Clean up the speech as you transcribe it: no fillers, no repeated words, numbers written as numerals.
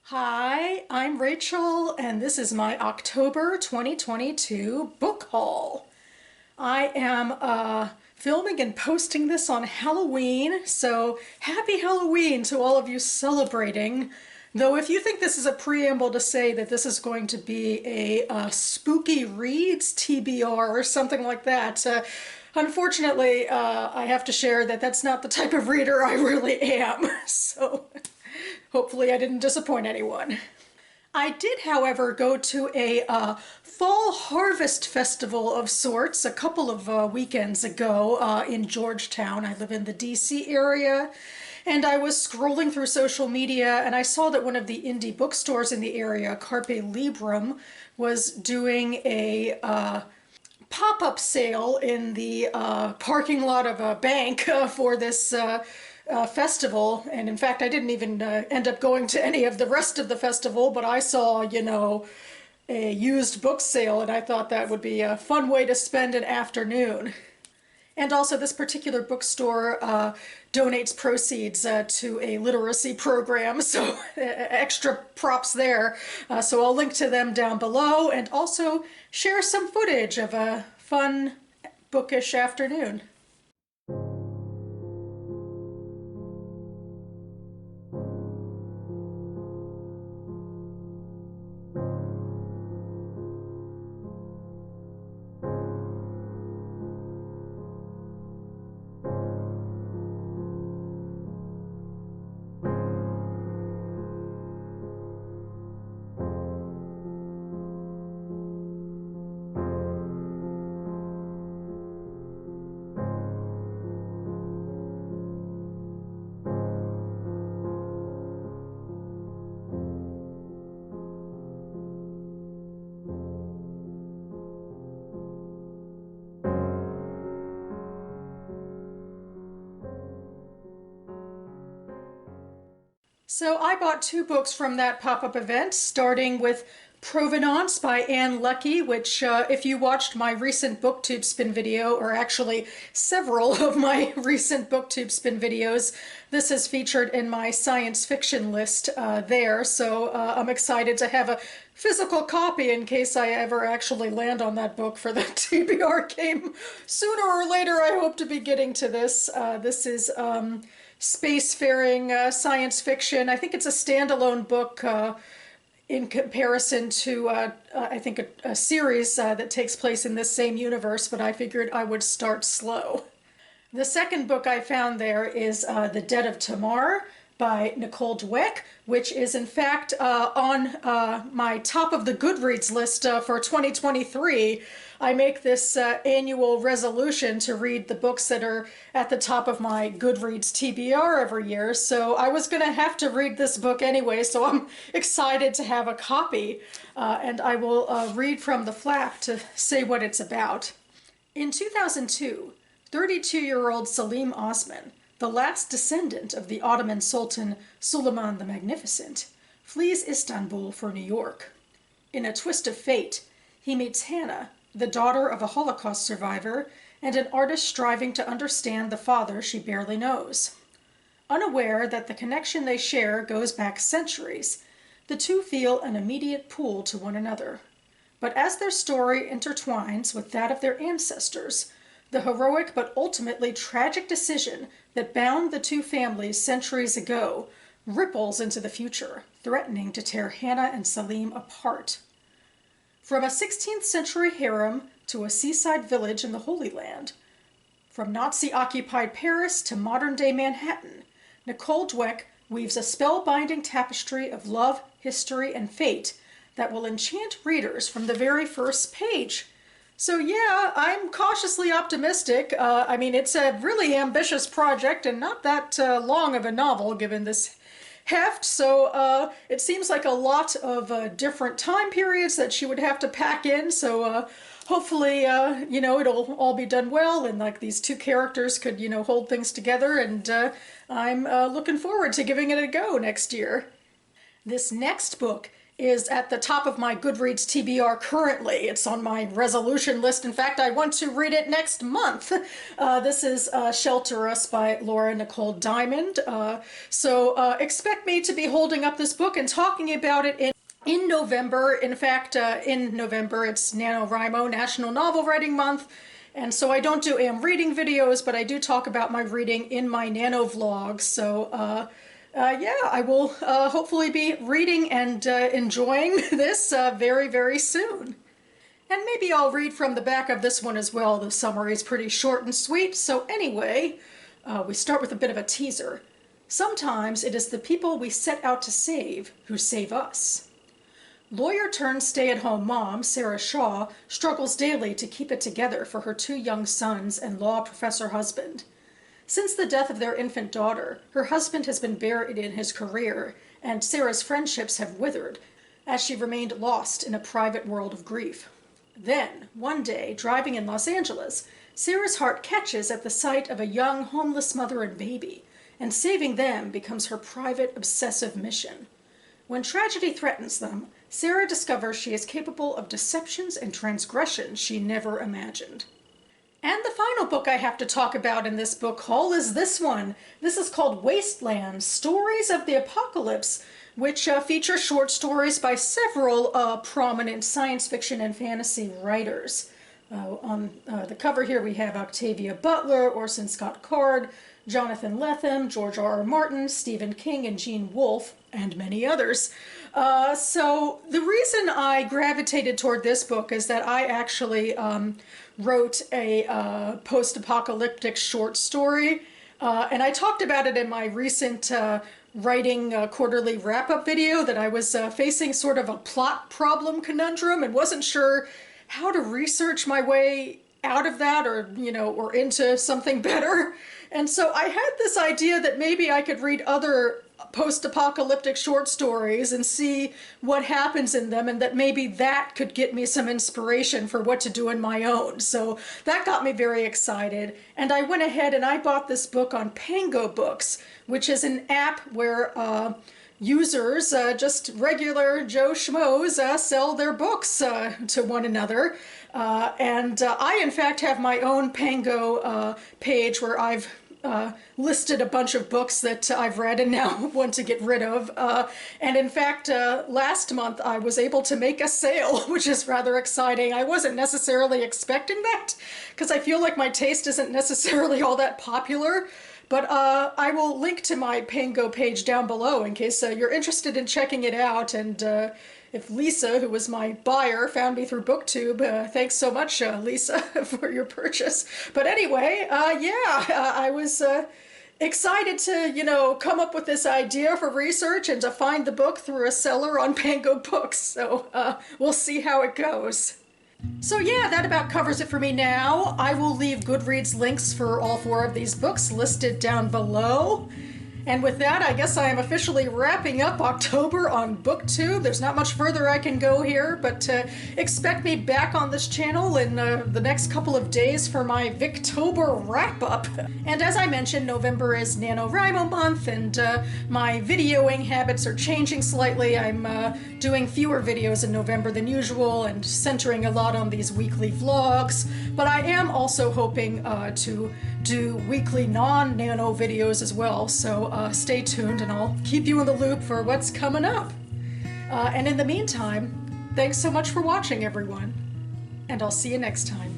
Hi, I'm Rachel, and this is my October 2022 book haul. I am filming and posting this on Halloween, so happy Halloween to all of you celebrating. Though if you think this is a preamble to say that this is going to be a spooky reads TBR or something like that, unfortunately, I have to share that that's not the type of reader I really am. So hopefully I didn't disappoint anyone. I did, however, go to a fall harvest festival of sorts a couple of weekends ago in Georgetown. I live in the DC area, and I was scrolling through social media and I saw that one of the indie bookstores in the area, Carpe Librum, was doing a pop-up sale in the parking lot of a bank for this festival. And in fact, I didn't even end up going to any of the rest of the festival, but I saw, a used book sale, and I thought that would be a fun way to spend an afternoon. And also, this particular bookstore donates proceeds to a literacy program, so extra props there. So I'll link to them down below and also share some footage of a fun bookish afternoon. So I bought two books from that pop-up event, starting with Provenance by Anne Leckie, which if you watched my recent BookTube spin video, or actually several of my recent BookTube spin videos, this is featured in my science fiction list there. So I'm excited to have a physical copy in case I ever actually land on that book for the TBR game. Sooner or later, I hope to be getting to this. This is spacefaring science fiction. I think it's a standalone book in comparison to, I think, a series that takes place in this same universe, but I figured I would start slow. The second book I found there is The Dead of Tamar by Nicole Dweck, which is in fact on my top of the Goodreads list for 2023. I make this annual resolution to read the books that are at the top of my Goodreads TBR every year, so I was going to have to read this book anyway, so I'm excited to have a copy, and I will read from the flap to say what it's about. In 2002, 32-year-old Salim Osman, the last descendant of the Ottoman Sultan Suleiman the Magnificent, flees Istanbul for New York. In a twist of fate, he meets Hannah, the daughter of a Holocaust survivor and an artist striving to understand the father she barely knows. Unaware that the connection they share goes back centuries, the two feel an immediate pull to one another. But as their story intertwines with that of their ancestors, the heroic but ultimately tragic decision that bound the two families centuries ago ripples into the future, threatening to tear Hannah and Salim apart. From a 16th century harem to a seaside village in the Holy Land, from Nazi-occupied Paris to modern-day Manhattan, Nicole Dweck weaves a spellbinding tapestry of love, history, and fate that will enchant readers from the very first page. So yeah, I'm cautiously optimistic. I mean, it's a really ambitious project and not that long of a novel given this heft, so it seems like a lot of different time periods that she would have to pack in, so hopefully, it'll all be done well, and like these two characters could, hold things together, and I'm looking forward to giving it a go next year. This next book is at the top of my Goodreads TBR currently. It's on my resolution list. In fact, I want to read it next month. This is Shelter Us by Laura Nicole Diamond. So expect me to be holding up this book and talking about it in November. In fact, in November, it's NaNoWriMo, National Novel Writing Month. And so I don't do am reading videos, but I do talk about my reading in my nano vlogs. So yeah, I will hopefully be reading and enjoying this very, very soon. And maybe I'll read from the back of this one as well. The summary is pretty short and sweet. So anyway, we start with a bit of a teaser. Sometimes it is the people we set out to save who save us. Lawyer turned stay-at-home mom, Sarah Shaw, struggles daily to keep it together for her 2 young sons and law professor husband. Since the death of their infant daughter, her husband has been buried in his career, and Sarah's friendships have withered as she remained lost in a private world of grief. Then, one day, driving in Los Angeles, Sarah's heart catches at the sight of a young homeless mother and baby, and saving them becomes her private obsessive mission. When tragedy threatens them, Sarah discovers she is capable of deceptions and transgressions she never imagined. And the final book I have to talk about in this book haul is this one. This is called Wasteland, Stories of the Apocalypse, which feature short stories by several prominent science fiction and fantasy writers. On the cover here we have Octavia Butler, Orson Scott Card, Jonathan Lethem, George R. R. Martin, Stephen King, and Gene Wolfe, and many others. So the reason I gravitated toward this book is that I actually wrote a post-apocalyptic short story, and I talked about it in my recent writing quarterly wrap-up video, that I was facing sort of a plot problem conundrum and wasn't sure how to research my way out of that, or or into something better. And so I had this idea that maybe I could read other post-apocalyptic short stories and see what happens in them, and that maybe that could get me some inspiration for what to do in my own. So that got me very excited, and I went ahead and I bought this book on Pango Books, which is an app where users, just regular Joe Schmoes, sell their books to one another. And I, in fact, have my own Pango page where I've listed a bunch of books that I've read and now want to get rid of. And in fact, last month I was able to make a sale, which is rather exciting. I wasn't necessarily expecting that, because I feel like my taste isn't necessarily all that popular. But I will link to my Pango page down below in case you're interested in checking it out. And if Lisa, who was my buyer, found me through BookTube, thanks so much, Lisa, for your purchase. But anyway, yeah, I was excited to, come up with this idea for research and to find the book through a seller on Pango Books. So we'll see how it goes. So yeah, that about covers it for me now. I will leave Goodreads links for all 4 of these books listed down below. And with that, I guess I am officially wrapping up October on BookTube. There's not much further I can go here, but expect me back on this channel in the next couple of days for my Victober wrap-up. And as I mentioned, November is NaNoWriMo month, and my videoing habits are changing slightly. I'm doing fewer videos in November than usual and centering a lot on these weekly vlogs. But I am also hoping to do weekly non-nano videos as well, so stay tuned and I'll keep you in the loop for what's coming up. And in the meantime, thanks so much for watching, everyone, and I'll see you next time.